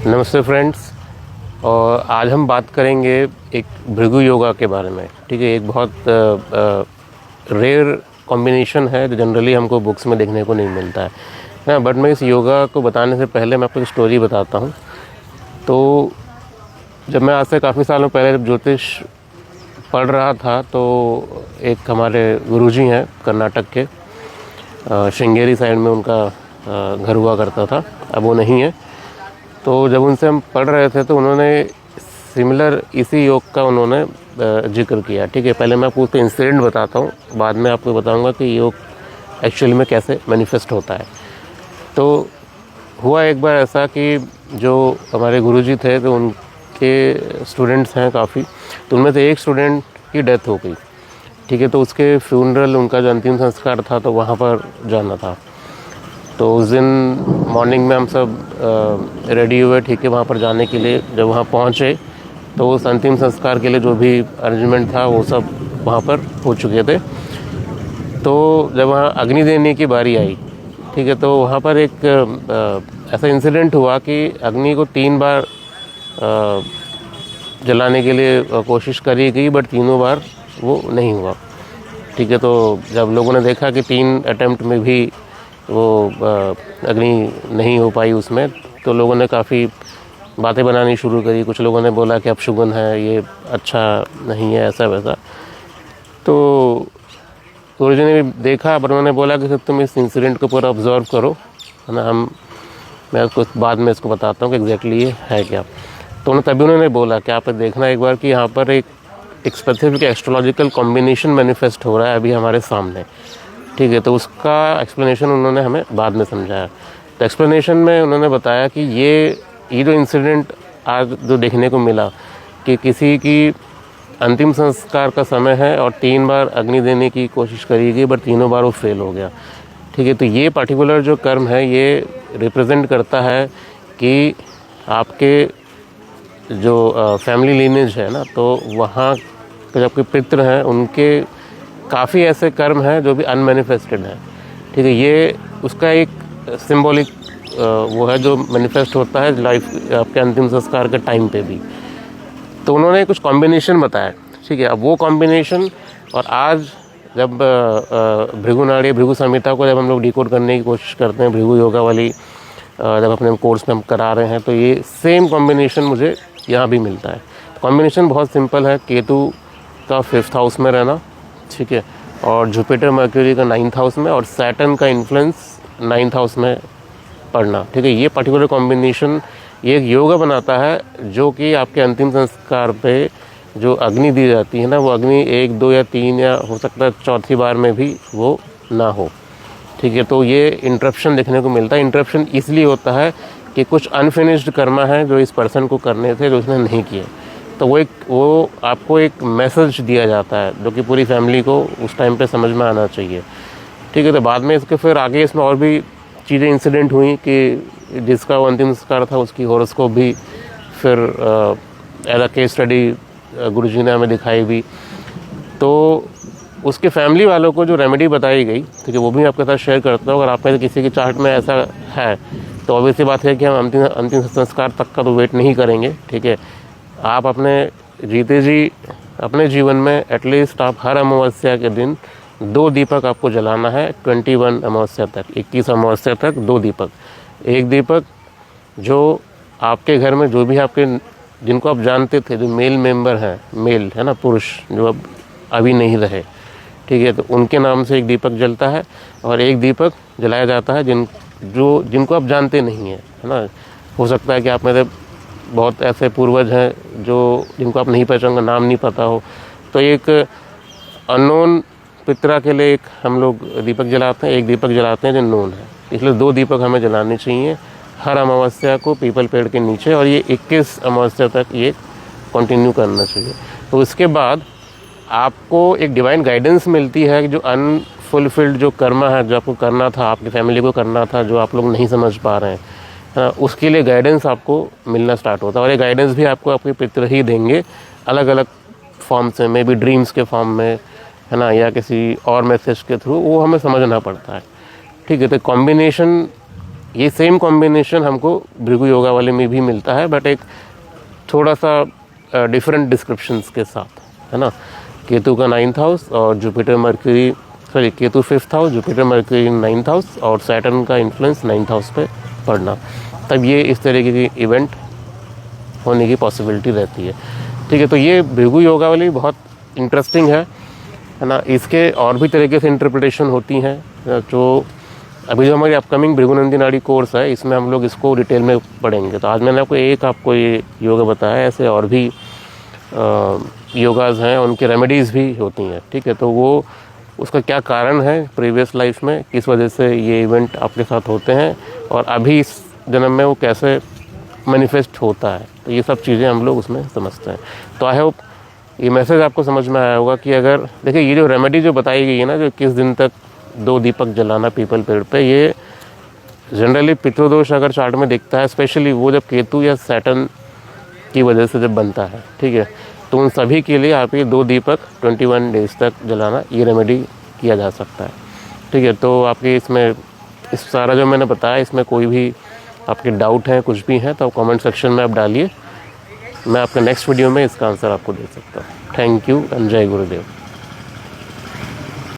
नमस्ते फ्रेंड्स। और आज हम बात करेंगे एक भृगु योगा के बारे में। ठीक है, एक बहुत रेयर कॉम्बिनेशन है जो जनरली हमको बुक्स में देखने को नहीं मिलता है ना। बट मैं इस योगा को बताने से पहले मैं आपको एक स्टोरी बताता हूँ। तो जब मैं आज से काफ़ी सालों पहले जब ज्योतिष पढ़ रहा था तो एक हमारे गुरुजी हैं कर्नाटक के, श्रृंगेरी साइड में उनका घर हुआ करता था, अब वो नहीं है। तो जब उनसे हम पढ़ रहे थे तो उन्होंने सिमिलर इसी योग का उन्होंने जिक्र किया। ठीक है, पहले मैं आपको उसका इंसिडेंट बताता हूँ, बाद में आपको बताऊँगा कि योग एक्चुअली में कैसे मैनिफेस्ट होता है। तो हुआ एक बार ऐसा कि जो हमारे गुरुजी थे तो उनके स्टूडेंट्स हैं काफ़ी, तो उनमें से एक स्टूडेंट की डेथ हो गई। ठीक है, तो उसके फ्यूनरल, उनका जो अंतिम संस्कार था तो वहाँ पर जाना था। तो उस दिन मॉर्निंग में हम सब रेडी हुए, ठीक है, वहाँ पर जाने के लिए। जब वहाँ पहुँचे तो उस अंतिम संस्कार के लिए जो भी अरेंजमेंट था वो सब वहाँ पर हो चुके थे। तो जब वहाँ अग्नि देने की बारी आई, ठीक है, तो वहाँ पर एक ऐसा इंसिडेंट हुआ कि अग्नि को 3 बार जलाने के लिए कोशिश करी गई, बट तीनों बार वो नहीं हुआ। ठीक है, तो जब लोगों ने देखा कि 3 अटेम्प्ट में भी वो अग्नि नहीं हो पाई उसमें, तो लोगों ने काफ़ी बातें बनानी शुरू करी। कुछ लोगों ने बोला कि अपशगुन है, ये अच्छा नहीं है, ऐसा वैसा। तो गुरुजी ने भी देखा, पर उन्होंने बोला कि तुम इस इंसिडेंट को पूरा ऑब्जर्व करो, है ना। मैं उसको बाद में इसको बताता हूँ कि एग्जैक्टली ये है क्या। तो तभी उन्होंने बोला कि आप देखना एक बार कि यहाँ पर एक स्पेसिफिक एस्ट्रोलॉजिकल कॉम्बिनेशन मैनिफेस्ट हो रहा है अभी हमारे सामने। ठीक है, तो उसका एक्सप्लेनेशन उन्होंने हमें बाद में समझाया। तो एक्सप्लेनेशन में उन्होंने बताया कि ये जो इंसिडेंट आज जो देखने को मिला कि किसी की अंतिम संस्कार का समय है और 3 बार अग्नि देने की कोशिश करी गई, बट तीनों बार वो फेल हो गया। ठीक है, तो ये पर्टिकुलर जो कर्म है ये रिप्रेजेंट करता है कि आपके जो फैमिली लीनेज है ना, तो वहाँ के जो आपके पितृ हैं उनके काफ़ी ऐसे कर्म हैं जो भी अनमैनिफेस्टेड हैं। ठीक है, ये उसका एक सिंबॉलिक वो है जो मैनिफेस्ट होता है लाइफ आपके अंतिम संस्कार के टाइम पे भी। तो उन्होंने कुछ कॉम्बिनेशन बताया। ठीक है, अब वो कॉम्बिनेशन और आज जब भृगु नाड़ी, भृगु संहिता को जब हम लोग डिकोड करने की कोशिश करते हैं, भृगु योगा वाली जब अपने कोर्स में हम करा रहे हैं, तो ये सेम कॉम्बिनेशन मुझे यहाँ भी मिलता है। कॉम्बिनेशन बहुत सिंपल है, केतु का 5th हाउस में रहना, ठीक है, और जुपिटर मर्क्यूरी का 9th हाउस में, और सैटर्न का इन्फ्लुएंस 9th हाउस में पड़ना। ठीक है, ये पर्टिकुलर कॉम्बिनेशन ये एक योगा बनाता है जो कि आपके अंतिम संस्कार पे जो अग्नि दी जाती है ना, वो अग्नि 1, 2 या 3 या हो सकता है 4थी बार में भी वो ना हो। ठीक है, तो ये इंटरप्शन देखने को मिलता है। इंटरप्शन इसलिए होता है कि कुछ अनफिनिश्ड कर्मा है जो इस पर्सन को करने थे, जो उसने नहीं किए। तो वो आपको एक मैसेज दिया जाता है जो कि पूरी फैमिली को उस टाइम पे समझ में आना चाहिए। ठीक है, तो बाद में इसके फिर आगे इसमें और भी चीज़ें इंसिडेंट हुई कि जिसका वो अंतिम संस्कार था उसकी हॉरोस्कोप भी फिर एज अ केस स्टडी गुरुजी ने हमें दिखाई भी। तो उसके फैमिली वालों को जो रेमेडी बताई गई, ठीक है, वो भी आपके साथ शेयर करता हूँ। अगर आप में से किसी की चार्ट में ऐसा है तो ऑब्वियसली बात है कि हम अंतिम संस्कार तक का तो वेट नहीं करेंगे। ठीक है, आप अपने जीते जी अपने जीवन में एटलीस्ट आप हर अमावस्या के दिन 2 दीपक आपको जलाना है। 21 अमावस्या तक, 21 अमावस्या तक 2 दीपक। एक दीपक जो आपके घर में जो भी आपके जिनको आप जानते थे, जो मेल मेंबर हैं, मेल है ना, पुरुष जो अब अभी नहीं रहे, ठीक है, तो उनके नाम से एक दीपक जलता है। और एक दीपक जलाया जाता है जिनको आप जानते नहीं हैं, है ना। हो सकता है कि आप में से बहुत ऐसे पूर्वज हैं जिनको आप नहीं पहचानोगे, नाम नहीं पता हो, तो एक अननोन पितरा के लिए एक हम लोग दीपक जलाते हैं, एक दीपक जलाते हैं जो नोन है। इसलिए 2 दीपक हमें जलाने चाहिए हर अमावस्या को पीपल पेड़ के नीचे, और ये 21 अमावस्या तक ये कंटिन्यू करना चाहिए। तो उसके बाद आपको एक डिवाइन गाइडेंस मिलती है कि जो अनफुलफिल्ड जो कर्मा है, जो आपको करना था, आपकी फैमिली को करना था, जो आप लोग नहीं समझ पा रहे हैं, उसके लिए गाइडेंस आपको मिलना स्टार्ट होता है। और ये गाइडेंस भी आपको आपके पितृ ही देंगे, अलग अलग फॉर्म से, मे बी ड्रीम्स के फॉर्म में, है ना, या किसी और मैसेज के थ्रू, वो हमें समझना पड़ता है। ठीक है, तो कॉम्बिनेशन ये सेम कॉम्बिनेशन हमको भृगु योगा वाले में भी मिलता है, बट एक थोड़ा सा डिफरेंट डिस्क्रिप्शंस के साथ, है ना। केतु का 9th हाउस और Jupiter mercury, sorry Ketu 5th house, Jupiter mercury 9th house और सैटर्न का इन्फ्लुएंस 9th हाउस पे पड़ना, तब ये इस तरीके की इवेंट होने की पॉसिबिलिटी रहती है। ठीक है, तो ये भृगु योगा वाली बहुत इंटरेस्टिंग है ना। इसके और भी तरीके से इंटरप्रिटेशन होती हैं, जो अभी जो हमारी अपकमिंग भृगुनंदी नाड़ी कोर्स है, इसमें हम लोग इसको डिटेल में पढ़ेंगे। तो आज मैंने आपको ये योगा बताया, ऐसे और भी योगाज़ हैं, उनकी रेमेडीज़ भी होती हैं। ठीक है, तो वो उसका क्या कारण है प्रीवियस लाइफ में, किस वजह से ये इवेंट आपके साथ होते हैं और अभी इस जन्म में वो कैसे मैनिफेस्ट होता है, तो ये सब चीज़ें हम लोग उसमें समझते हैं। तो आई होप ये मैसेज आपको समझ में आया होगा कि अगर देखिए ये जो रेमेडी जो बताई गई है ना, जो 21 दिन तक 2 दीपक जलाना पीपल पेड़ पे, ये जनरली पितृदोष अगर चार्ट में दिखता है, स्पेशली वो जब केतु या सैटर्न की वजह से जब बनता है, ठीक है, तो उन सभी के लिए आप ये 2 दीपक 21 डेज तक जलाना, ये रेमेडी किया जा सकता है। ठीक है, तो आपके इसमें इस सारा जो मैंने बताया, इसमें कोई भी आपके डाउट हैं, कुछ भी हैं, तो कमेंट सेक्शन में आप डालिए, मैं आपके नेक्स्ट वीडियो में इसका आंसर आपको दे सकता हूँ। थैंक यू एंड जय गुरुदेव।